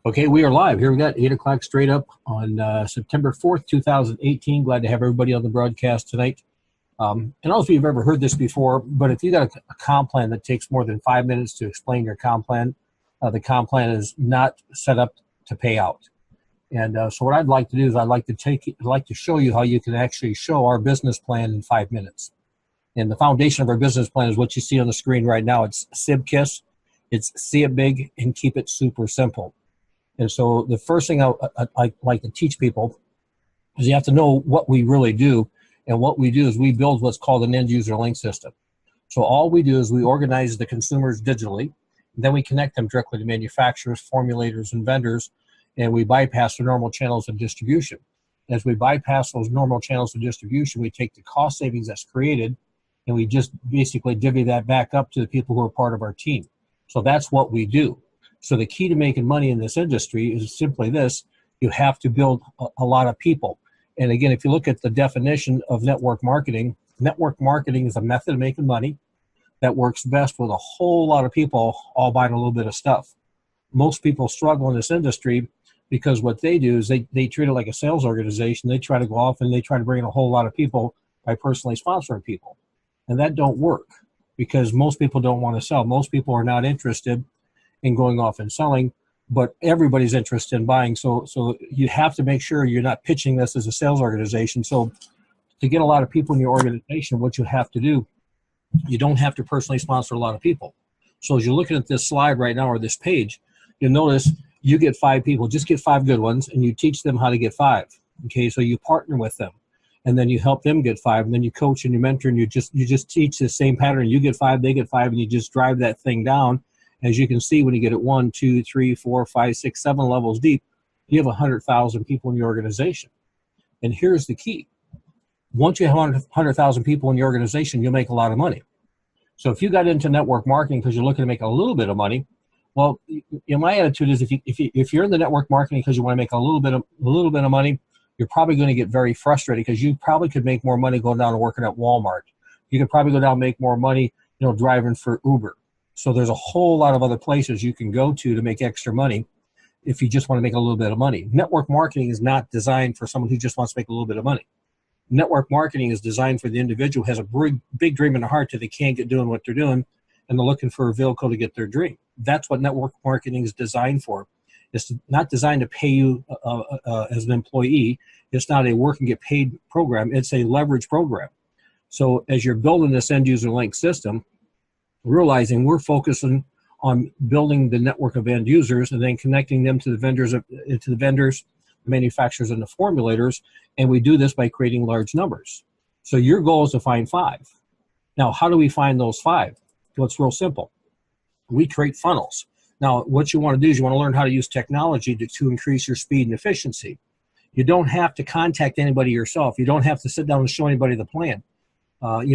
Okay, we are live. Here we got 8 o'clock straight up on September 4th, 2018. Glad to have everybody on the broadcast tonight. And I don't know if you've ever heard this before, but if you got a comp plan that takes more than 5 minutes to explain your comp plan, the comp plan is not set up to pay out. And so what I'd like to do is I'd like to show you how you can actually show our business plan in 5 minutes. And the foundation of our business plan is what you see on the screen right now. It's SIBKISS. It's see it big and keep it super simple. And so the first thing I like to teach people is you have to know what we really do. And what we do is we build what's called an end user link system. So all we do is we organize the consumers digitally, and then we connect them directly to manufacturers, formulators, and vendors, and we bypass the normal channels of distribution. As we bypass those normal channels of distribution, we take the cost savings that's created, and we just basically divvy that back up to the people who are part of our team. So that's what we do. So the key to making money in this industry is simply this: you have to build a lot of people. And again, if you look at the definition of network marketing is a method of making money that works best with a whole lot of people all buying a little bit of stuff. Most people struggle in this industry because what they do is they treat it like a sales organization. They try to go off and they try to bring in a whole lot of people by personally sponsoring people. And that don't work because most people don't want to sell. Most people are not interested in going off and selling, but everybody's interested in buying. So you have to make sure you're not pitching this as a sales organization. So to get a lot of people in your organization, what you have to do, you don't have to personally sponsor a lot of people. So as you're looking at this slide right now or this page, you'll notice you get 5 people, just get 5 good ones, and you teach them how to get 5. Okay, so you partner with them, and then you help them get 5, and then you coach and you mentor, and you just teach the same pattern. You get 5, they get 5, and you just drive that thing down. As you can see, when you get it 1, 2, 3, 4, 5, 6, 7 levels deep, you have 100,000 people in your organization. And here's the key. Once you have 100,000 people in your organization, you'll make a lot of money. So if you got into network marketing because you're looking to make a little bit of money, well, my attitude is if you're in the network marketing because you want to make a little bit of money, you're probably going to get very frustrated because you probably could make more money going down and working at Walmart. You could probably go down and make more money, driving for Uber. So there's a whole lot of other places you can go to make extra money if you just want to make a little bit of money. Network marketing is not designed for someone who just wants to make a little bit of money. Network marketing is designed for the individual who has a big dream in their heart that they can't get doing what they're doing, and they're looking for a vehicle to get their dream. That's what network marketing is designed for. It's not designed to pay you as an employee. It's not a work and get paid program. It's a leverage program. So as you're building this end user link system, realizing we're focusing on building the network of end users and then connecting them to the vendors, the manufacturers, and the formulators, and we do this by creating large numbers. So your goal is to find 5. Now, how do we find those 5? Well, it's real simple. We create funnels. Now, what you want to do is you want to learn how to use technology to increase your speed and efficiency. You don't have to contact anybody yourself. You don't have to sit down and show anybody the plan.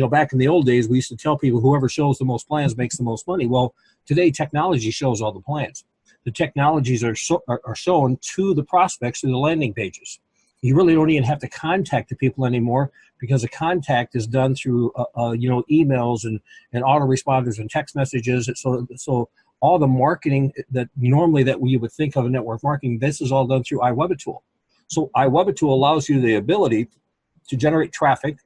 Back in the old days, we used to tell people whoever shows the most plans makes the most money. Well, today technology shows all the plans. The technologies are shown to the prospects through the landing pages. You really don't even have to contact the people anymore because the contact is done through emails and autoresponders and text messages. So all the marketing that normally that we would think of in network marketing, this is all done through iWebitool. So iWebitool allows you the ability to generate traffic,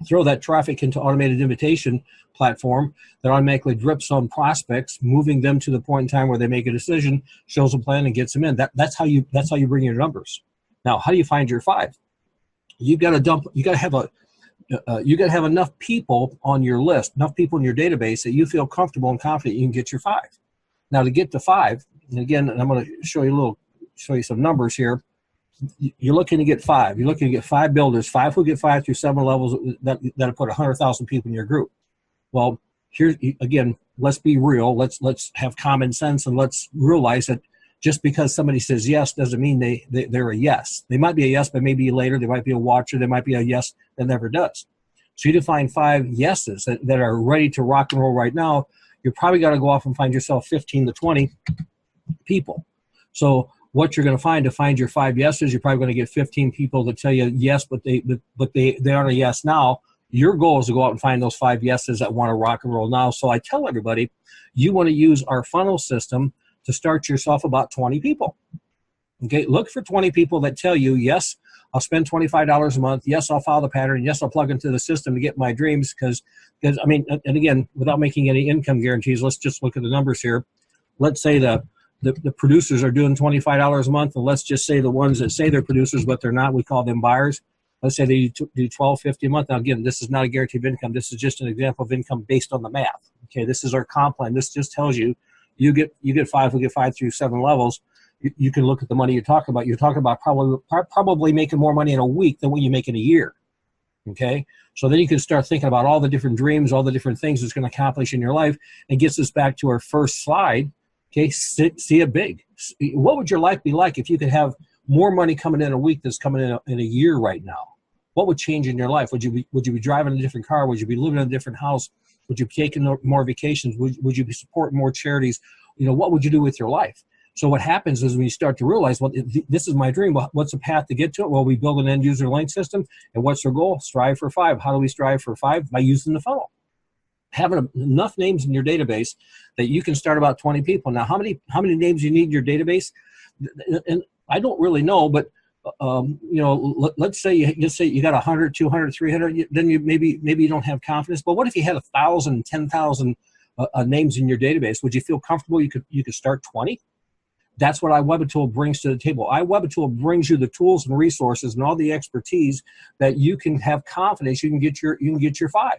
throw that traffic into automated invitation platform that automatically drips on prospects, moving them to the point in time where they make a decision, shows a plan, and gets them in. That's how you bring your numbers. Now, how do you find your 5? You got to have enough people on your list, enough people in your database that you feel comfortable and confident you can get your 5. Now, to get to 5, and again, I'm going to show you some numbers here. You're looking to get 5. You're looking to get 5 builders, 5 who get 5 through 7 levels that'll put 100,000 people in your group. Well, here again, let's be real. Let's have common sense and let's realize that just because somebody says yes doesn't mean they're a yes. They might be a yes, but maybe later they might be a watcher. They might be a yes that never does. So you define 5 yeses that are ready to rock and roll right now. You're probably got to go off and find yourself 15 to 20 people. So what you're going to find your 5 yeses, you're probably going to get 15 people that tell you yes, but they aren't a yes now. Your goal is to go out and find those 5 yeses that want to rock and roll now. So I tell everybody, you want to use our funnel system to start yourself about 20 people. Okay, look for 20 people that tell you, yes, I'll spend $25 a month. Yes, I'll follow the pattern. Yes, I'll plug into the system to get my dreams. Because I mean, and again, without making any income guarantees, let's just look at the numbers here. Let's say the producers are doing $25 a month, and let's just say the ones that say they're producers but they're not, we call them buyers. Let's say they do $12.50 a month. Now again, this is not a guarantee of income. This is just an example of income based on the math. Okay, this is our comp plan. This just tells you you get 5, we get 5 through 7 levels. You can look at the money you're talking about. You're talking about probably making more money in a week than what you make in a year. Okay, so then you can start thinking about all the different dreams, all the different things it's going to accomplish in your life, and gets us back to our first slide. Okay, see it big. What would your life be like if you could have more money coming in a week that's coming in a year right now? What would change in your life? Would you be driving a different car? Would you be living in a different house? Would you be taking more vacations? Would you be supporting more charities? What would you do with your life? So what happens is when you start to realize, well, this is my dream. What's the path to get to it? Well, we build an end user link system. And what's our goal? Strive for 5. How do we strive for 5? By using the funnel. Having enough names in your database that you can start about 20 people. Now, how many names you need in your database? And I don't really know, but let's say you got 100, 200, 300, then you maybe you don't have confidence. But what if you had 1,000, 10,000 names in your database? Would you feel comfortable you could start 20? That's what iWebitool brings to the table. iWebitool brings you the tools and resources and all the expertise that you can have confidence you can get your 5.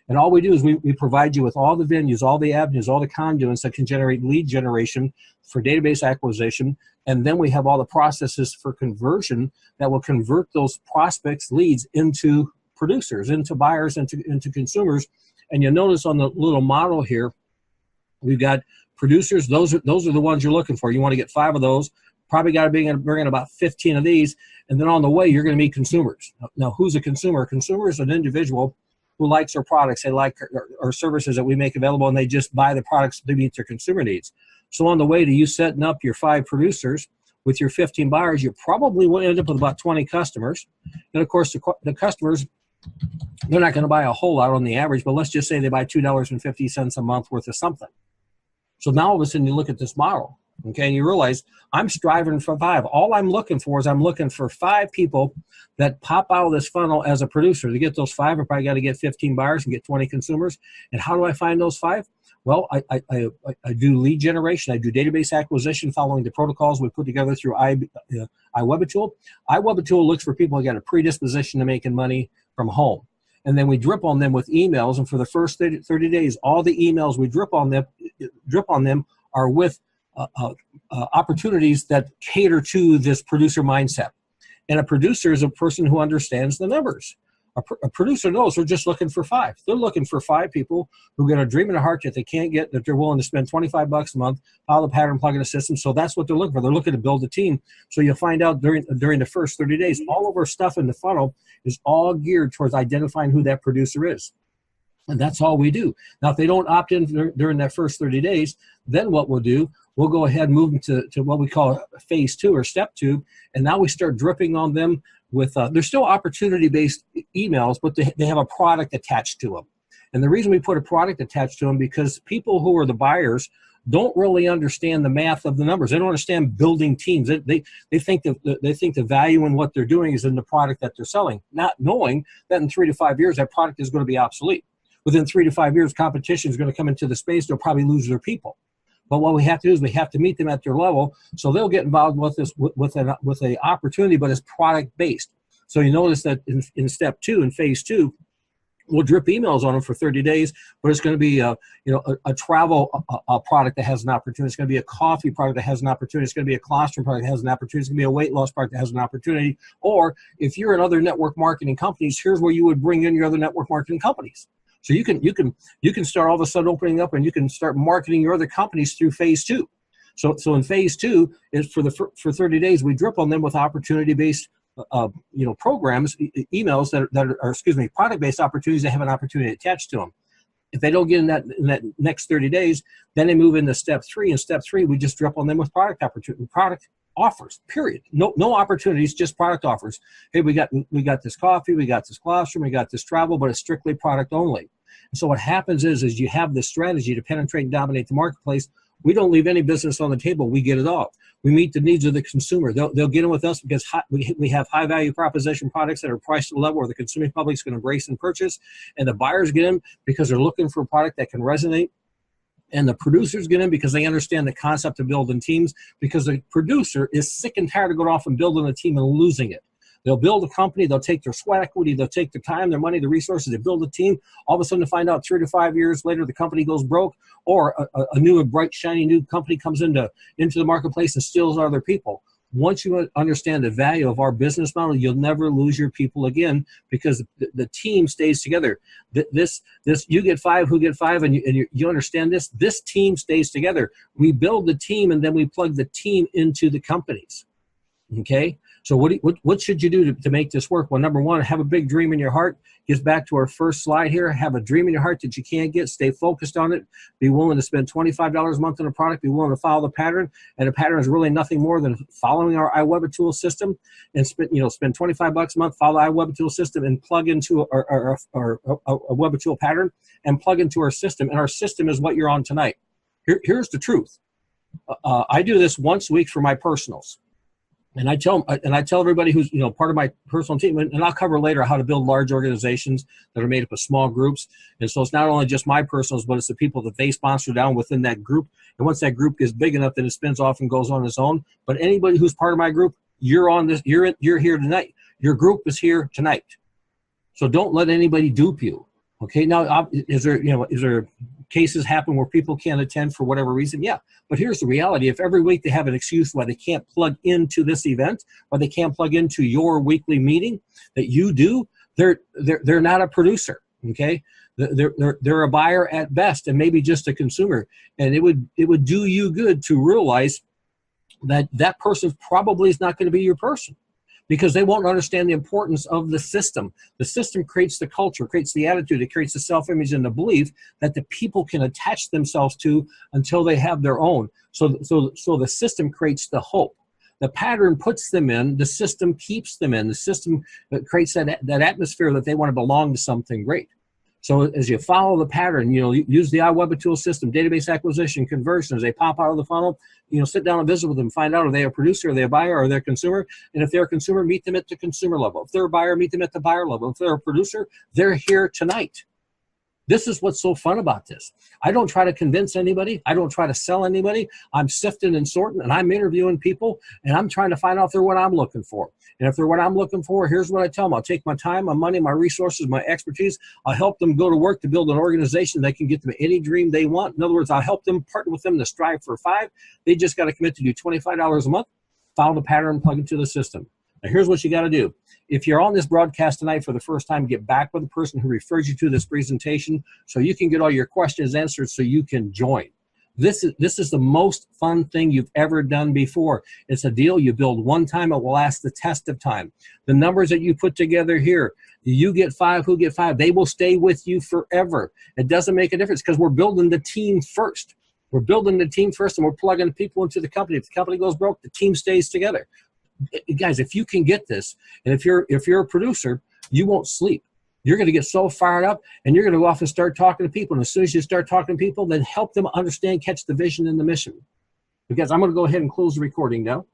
And all we do is we provide you with all the venues, all the avenues, all the conduits that can generate lead generation for database acquisition. And then we have all the processes for conversion that will convert those prospects, leads, into producers, into buyers, into consumers. And you'll notice on the little model here, we've got producers. Those are the ones you're looking for. You want to get 5 of those. Probably got to bring in about 15 of these. And then on the way, you're going to meet consumers. Now, who's a consumer? A consumer is an individual who likes our products, they like our services that we make available, and they just buy the products to meet their consumer needs. So on the way to you setting up your 5 producers with your 15 buyers, you probably will end up with about 20 customers. And of course, the customers, they're not going to buy a whole lot on the average, but let's just say they buy $2.50 a month worth of something. So now all of a sudden you look at this model, okay, and you realize I'm striving for 5. All I'm looking for is I'm looking for 5 people that pop out of this funnel as a producer. To get those 5, I probably got to get 15 buyers and get 20 consumers. And how do I find those 5? Well, I do lead generation. I do database acquisition following the protocols we put together through iWebitool. iWebitool looks for people who got a predisposition to making money from home. And then we drip on them with emails. And for the first 30 days, all the emails we drip on them are with opportunities that cater to this producer mindset. And a producer is a person who understands the numbers. A producer knows they're just looking for 5. They're looking for 5 people who get a dream in their heart that they can't get, that they're willing to spend $25 a month, follow the pattern, plug in a system. So that's what they're looking for. They're looking to build a team. So you'll find out during the first 30 days, all of our stuff in the funnel is all geared towards identifying who that producer is. And that's all we do. Now, if they don't opt in during that first 30 days, then what we'll do, we'll go ahead and move them to what we call phase 2 or step 2. And now we start dripping on them with, they're still opportunity-based emails, but they have a product attached to them. And the reason we put a product attached to them, because people who are the buyers don't really understand the math of the numbers. They don't understand building teams. They think the value in what they're doing is in the product that they're selling, not knowing that in 3 to 5 years, that product is going to be obsolete. Within 3 to 5 years, competition is going to come into the space. They'll probably lose their people. But what we have to do is we have to meet them at their level, so they'll get involved with this with an opportunity, but it's product based. So you notice that in step 2, in phase 2, we'll drip emails on them for 30 days, but it's going to be a travel product that has an opportunity. It's going to be a coffee product that has an opportunity. It's going to be a colostrum product that has an opportunity. It's going to be a weight loss product that has an opportunity. Or if you're in other network marketing companies, here's where you would bring in your other network marketing companies. So you can start all of a sudden opening up, and you can start marketing your other companies through phase 2. So in phase 2 is for 30 days we drip on them with opportunity-based programs, emails that are product-based opportunities that have an opportunity attached to them. If they don't get in that next 30 days, then they move into step 3. In step 3, we just drip on them with product offers. Period. No opportunities, just product offers. Hey, we got this coffee, we got this colostrum, we got this travel, but it's strictly product only. And so what happens is you have this strategy to penetrate and dominate the marketplace We don't leave any business on the table. We get it all. We meet the needs of the consumer. They'll get in with us because we have high value proposition products that are priced at a level where the consuming public is going to embrace and purchase. And the buyers get in because they're looking for a product that can resonate. And the producers get in because they understand the concept of building teams, because the producer is sick and tired of going off and building a team and losing it. They'll build a company, they'll take their sweat equity, they'll take their time, their money, their resources, they build a team. All of a sudden to find out 3 to 5 years later, the company goes broke, or a new and bright, shiny new company comes into the marketplace and steals other people. Once you understand the value of our business model, you'll never lose your people again, because the team stays together. This you get 5, who get 5, and you understand this. This team stays together. We build the team, and then we plug the team into the companies. Okay, so what should you do to make this work? Well, number one, have a big dream in your heart. Gets back to our first slide here. Have a dream in your heart that you can't get. Stay focused on it. Be willing to spend $25 a month on a product. Be willing to follow the pattern. And the pattern is really nothing more than following our iWebitool system, and spend $25 a month, follow the iWebitool system, and plug into our Webitool pattern and plug into our system. And our system is what you're on tonight. Here's the truth. I do this once a week for my personals. And I tell everybody who's part of my personal team, and I'll cover later how to build large organizations that are made up of small groups. And so it's not only just my personals, but it's the people that they sponsor down within that group. And once that group gets big enough, then it spins off and goes on its own. But anybody who's part of my group, you're on this. You're here tonight. Your group is here tonight. So don't let anybody dupe you. Okay. Now, is there cases happen where people can't attend for whatever reason? Yeah. But here's the reality. If every week they have an excuse why they can't plug into this event, or they can't plug into your weekly meeting that you do, they're not a producer. Okay. They're a buyer at best, and maybe just a consumer. And it would do you good to realize that person probably is not going to be your person, because they won't understand the importance of the system. The system creates the culture, creates the attitude, it creates the self-image and the belief that the people can attach themselves to until they have their own. So the system creates the hope. The pattern puts them in, the system keeps them in. The system creates that atmosphere that they want to belong to something great. So as you follow the pattern, use the iWebitool system, database acquisition, conversions, they pop out of the funnel, sit down and visit with them, find out, are they a producer, are they a buyer, are they a consumer? And if they're a consumer, meet them at the consumer level. If they're a buyer, meet them at the buyer level. If they're a producer, they're here tonight. This is what's so fun about this. I don't try to convince anybody. I don't try to sell anybody. I'm sifting and sorting, and I'm interviewing people, and I'm trying to find out if they're what I'm looking for. And if they're what I'm looking for, here's what I tell them. I'll take my time, my money, my resources, my expertise. I'll help them go to work to build an organization that can get them any dream they want. In other words, I'll help them, partner with them to strive for 5. They just got to commit to do $25 a month, follow the pattern, plug into the system. Now, here's what you got to do. If you're on this broadcast tonight for the first time, get back with the person who referred you to this presentation so you can get all your questions answered so you can join. This is the most fun thing you've ever done before. It's a deal you build one time. It will last the test of time. The numbers that you put together here, you get 5, who get 5, they will stay with you forever. It doesn't make a difference because we're building the team first. We're building the team first, and we're plugging people into the company. If the company goes broke, the team stays together. Guys, if you can get this, and if you're a producer, you won't sleep. You're going to get so fired up, and you're going to go off and start talking to people. And as soon as you start talking to people, then help them understand, catch the vision and the mission. Because I'm going to go ahead and close the recording now.